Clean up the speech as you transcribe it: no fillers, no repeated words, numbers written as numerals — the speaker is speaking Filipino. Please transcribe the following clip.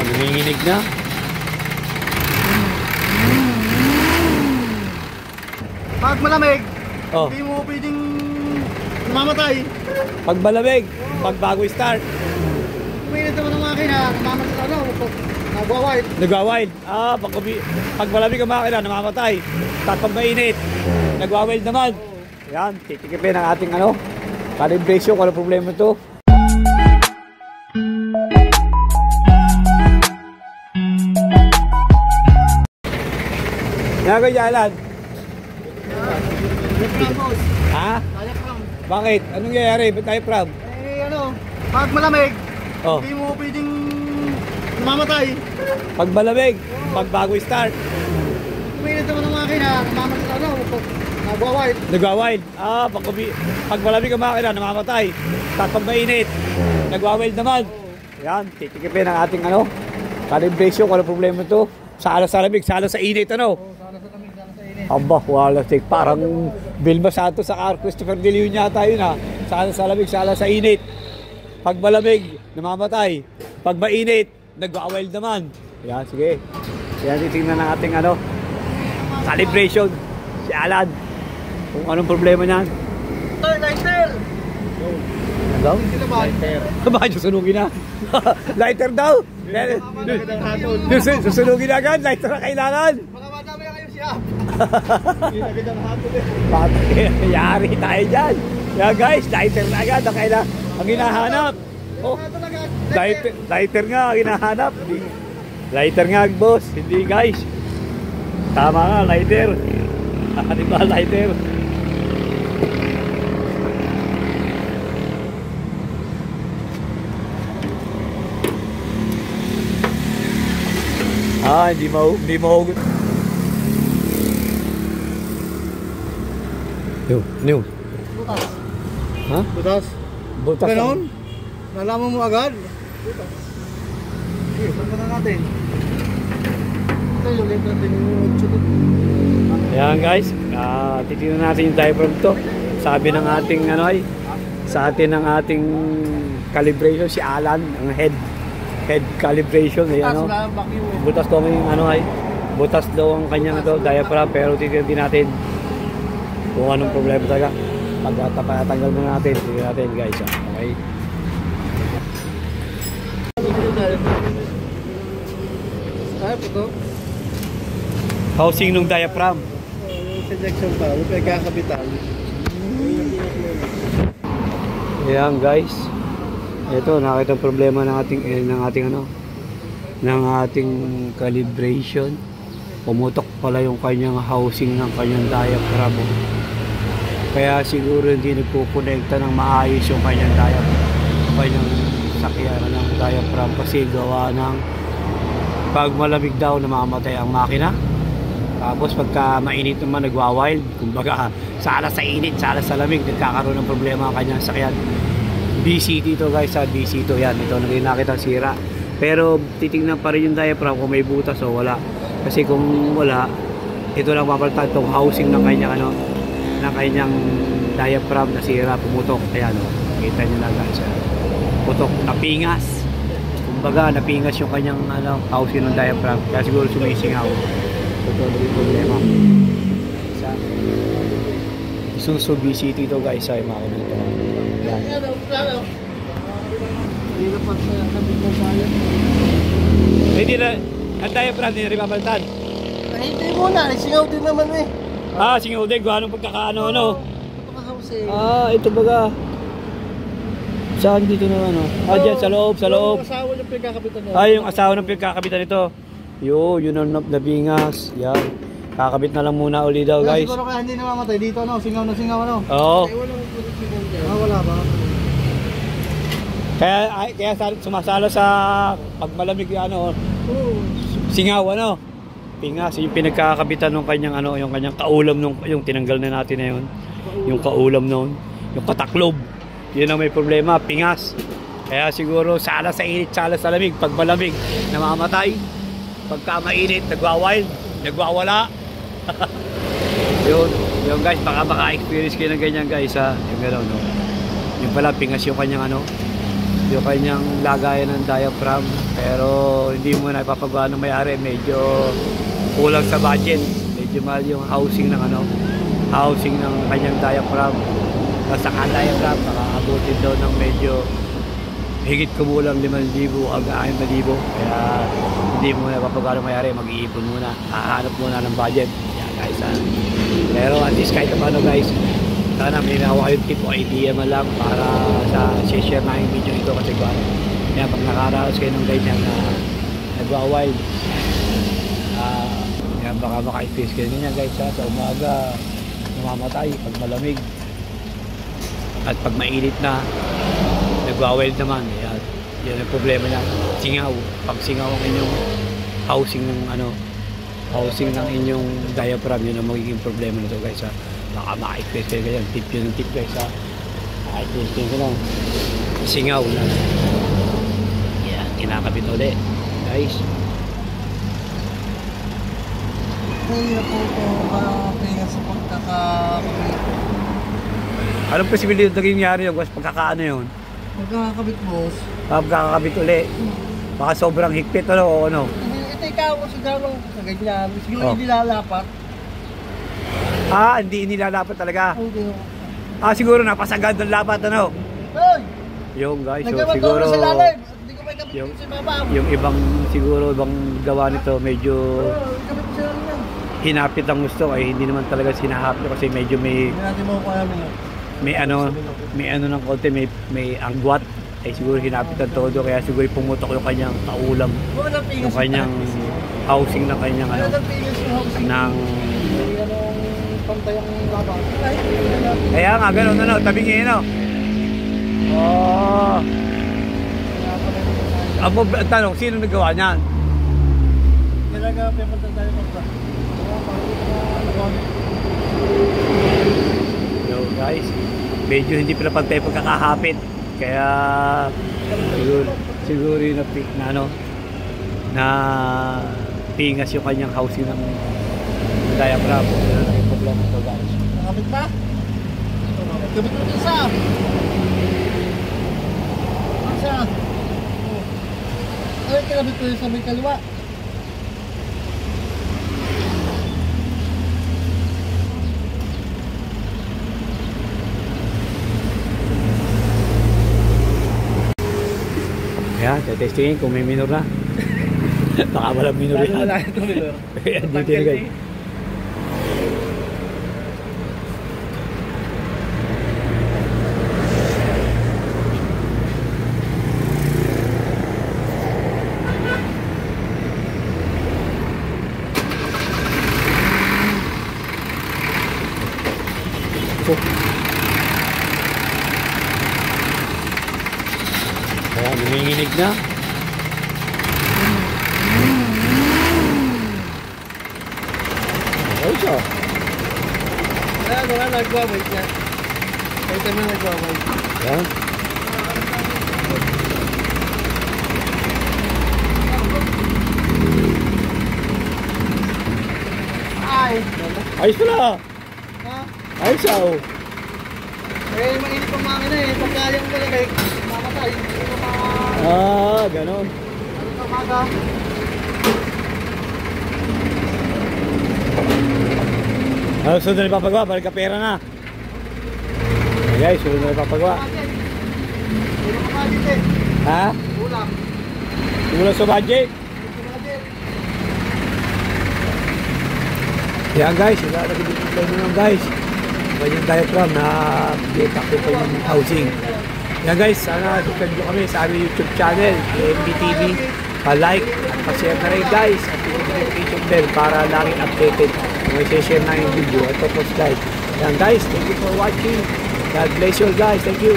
Nanginginig na. Pag malamig, Oh. hindi mo pwedeng mamatay. Pag malamig, pag bago start, Umiinit naman ang makina, namamatay ano, nagwa-wild. nagwa-wild. Pag malamig ang makina, namamatay. Tapos pag mainit, nagwa-wild naman. Yan, titikipin ang ating calibration kung ano problema ito. Yan ko jalan. Boss. Ha? Diaphragm. Bakit? Anong nangyayari? Ba't tayo proud? Pag malamig, Oh. hindi mo pwedeng mamatay. Pag malamig, pag bago start, Umiinit naman ang makina, namamatay ano, nagwa-wild. nagwa-wild. Pag malamig ang makina, namamatay. Tapos pag mainit, nagwa-wild naman. Yan, titikipin ang ating calibration kung ano problema ito. Sala sa lamig, sala sa init Sana sa lamig, sana sa init. Aba, wala. Parang Vilma Santos sa Christopher De Leon yata yun ha. Sala sa lamig, sala sa init. Pag malamig, namamatay. Pag mainit, nagwa-wild naman. Yan, sige. Yan, titingnan ng ating calibration. Si Alan. Kung anong problema niyan. Lighter! Ano? Sila ba? Lighter. Bakit susunugin na? Lighter daw. Susunugin na agad. Lighter na kailangan. Baka madami kayo siya. Yari tayo dyan. Yeah guys, lighter na agad. Ang hinahanap. Oh, lighter nga ang hinahanap. Lighter nga boss. Hindi guys. Tama nga, lighter. Diba lighter? Hindi mahugot. New. Butas. Ha? Butas. Butas. Ganon? Nalaman mo agad? Butas. Okay, punta na natin. Ito yung ulit natin yung chukot. Ayan guys, titignan natin yung diaphragm to. Sabi ng ating sa atin ng ating calibration si Alan, ang head calibration butas daw butas daw ang kanyang diaphragm, pero titignan din natin kung anong problema talaga. Pagtatanggal muna natin, titignan natin guys. Okay. Ay, puto. Housing ng diaphragm. Yung injection pa, yung pagkakapital. Ayan guys. Ito, nakita ang problema ng ating calibration. Pumutok pala yung kanyang housing ng kanyang diaphragm. Kaya siguro hindi nagkukonekta ng maayos yung kanyang kanyang sakyan ng diaphragm, kasi gawa ng pag malamig daw namamatay ang makina. Tapos pagka mainit naman nagwa-wild. Kumbaga, sala sa init, sala sa lamig, nagkakaroon ng problema ang kanyang sakyan. BCT to guys, BCT to yan. Ito naging nakita sira. Pero titingnan pa rin yung diaphragm kung may butas o wala. Kasi kung wala, ito lang papalitan itong housing ng kanyang ng kanyang diaphragm na sira, pumutok. Kaya kita nyo na guys. Putok, napingas. Kumbaga, napingas yung kanyang housing ng diaphragm. Kaya siguro sumisingaw. Ito naging problema. Isuzu BCT to guys, ay mga kanito. Yan. Hindi na pa sa nabig mo bayan. Hindi na, ang diaphragm hindi na rin mapalitan. Hindi muna, singaw din naman eh. Singaw din, kung anong pagkakaano. Ito ka house eh. Ito baga. Saan dito naman dyan, sa loob. Yung asawa yung pinagkakapitan niya. Yung asawa ng pinagkakabitan nito. Yun ang nabingas. Yan. Kakabit na lang muna uli daw guys. Siguro kaya hindi namamatay dito singaw na singaw Oo. Wala ba? Kaya sumasalo sa pagmalamig singaw pingas yung pinagkakabitan ng kanyang yung kanyang kaulam yung tinanggal na natin na yun. Yung kaulam noon, yung pataklob. Yun ang may problema, pingas. Kaya siguro sala sa init, sala sa lamig. Pag malamig, namamatay. Pagka mainit, nagwa-wild, nagwawala. Yun guys, baka experience kayo ng ganyan guys. Yung gano'n, yung pala pingas yung kanyang yung kanyang lagayan ng diaphragm, pero hindi mo na ipapagawa ng may-ari, medyo kulang sa budget, medyo mahal yung housing ng housing ng kanyang diaphragm. Sa diaphragm makakabutin daw ng medyo higit kumulang 5,000 hanggang 6,000, kaya hindi mo na ipapagawa ng may-ari, mag-iipon muna, hahanap muna ng budget. Yan guys, pero at least kahit paano guys, sana may nakuha kayong tip o idea man lang para sa share na yung video ito, kasi kaya pag nakaraos kayo ng ganyan na nagwa-wild, yan baka maka-experience kayo ganyan guys, sa umaga namamatay pag malamig, at pag mainit na nagwa-wild naman. Yan ang problema niya, singaw. Pag singaw ang inyong housing ng housing ng inyong diaphragm, yun ang magiging problema nito guys. Baka maka-experience kayo ganyan. Tip yun ang tip guys, maka-experience kayo lang singaw na yan, kinakabit ulit guys. Kaya po ito kaya sa pagkakabit. Anong posibilidad na nangyari yung guys pagkakaano yun? Pagkakabit boss. Pagkakabit ulit, baka sobrang higpit o ano? Ito ikaw kasi gano'ng ganyan. Siguro hindi lalapat. Hindi inilalapat talaga. Hindi. Siguro napasagad ng lapat Hoy! Yung guys, so Nagkamatulog siguro sa lalim. Hindi ko may kabit yung, sa baba. yung ibang gawa nito medyo Kabit sa lalim. hinapit ang gusto, ay hindi naman talaga sinahapit kasi medyo Hindi natin makukuha namin. may ano ng konti, may agwat, ay siguro hinapit ang todo, kaya siguro pumutok yung kanyang kaulam, yung kanyang housing ng kanyang ng pantay ang labang. kaya nga gano'n tabing ngayon ang tanong, sino nagawa niyan? Talaga pepantay tayo pa. Yo guys, medyo hindi pala pantay pagkakahapit, kaya siguro yung na pingas yung kanyang housing ng diaphragm. Yan ang problema ko guys. Nakabit pa? Kabit mo isa. Ay, kinabit ko yung sa may kaliwa. Yan, testingin kung may minor na. Baka walang minor yan. Wala ito minor. Yan, dito na guys. Kaya nanginginig na. Okay siya. Wala, nagwawait niya. Kaya kami nagwawait. Yan. Ayos na. Ha? Ayos siya oh. Eh, mainit ang makina eh. Pagkaya mo talaga eh. Mamatay. Ganon. Umaga. Sunod na ipapagawa, balik ka pera na. Okay guys, sunod na ipapagawa. Ulam ka dito eh. Ha? Ulam. Ulam sa budget. Yan guys, nagagabit naman guys. Kanyang diaphragm na itakbo pa yung housing. Yan guys, sana subscribe nyo kami sa aming YouTube channel, MBTV. Pa-like at pa-share na rin guys. At i-notification bell para laging updated kung i-share na yung video at tapos guys. Yan guys, thank you for watching. God bless you all guys. Thank you.